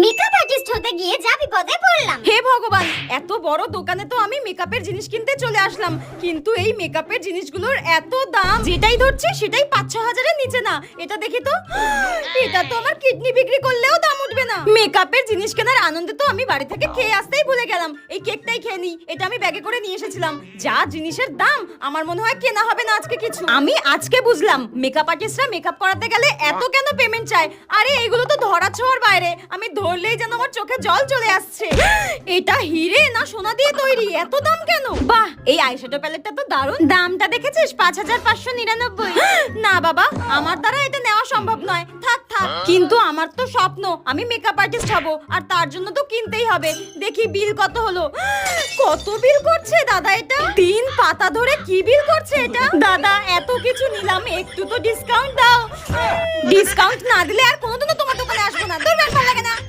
Makeup artist হতে গিয়ে যা বিপদে পড়লাম। হে ভগবান, এত বড় দোকানে তো আমি মেকআপের জিনিস কিনতে চলে আসলাম, কিন্তু এই মেকআপের জিনিসগুলোর এত দাম, যেটাই ধরছে সেটাই 5-6 হাজারের নিচে না। এটা দেখি তো, এটা তো আমার কিডনি বিক্রি করলেও দাম উঠবে না। মেকআপের জিনিস কেনার আনন্দে তো আমি বাড়ি থেকে খেয়ে আসতেই ভুলে গেলাম। এই কেকটাই খেয়ে নিই, এটা আমি ব্যাগে করে নিয়ে এসেছিলাম। যা জিনিসের দাম, আমার মনে হয় কেনা হবে না আজকে কিছু। আমি আজকে বুঝলাম মেকআপ আর্টিস্টরা মেকআপ করাতে গেলে এত কেন পেমেন্ট চায়। আরে এইগুলো তো ধরা ছোঁয়ার বাইরে, আমি ধরলেই যেন আমার চোখে জল চলে আসছে। এটা হিরে না সোনা দিয়ে তৈরি, এত দাম কেন? বাহ, এই আইশ্যাডো প্যালেটটা তো দারুণ। দামটা দেখেছিস? 5599। না বাবা, আমার দ্বারা এটা নেওয়া সম্ভব নয়, থাক থাক। কিন্তু আমার তো স্বপ্ন আমি মেকআপ আর্টিস্ট হব, আর তার জন্য তো কিনতেই হবে। দেখি বিল কত হলো। কত বিল করছে দাদা এটা? 3 পাতা ধরে কি বিল করছে এটা? দাদা এত কিছু নিলাম, একটু তো ডিসকাউন্ট দাও। ডিসকাউন্ট না দিলে আর কোনোদিনও তোমার দোকানে আসবো না।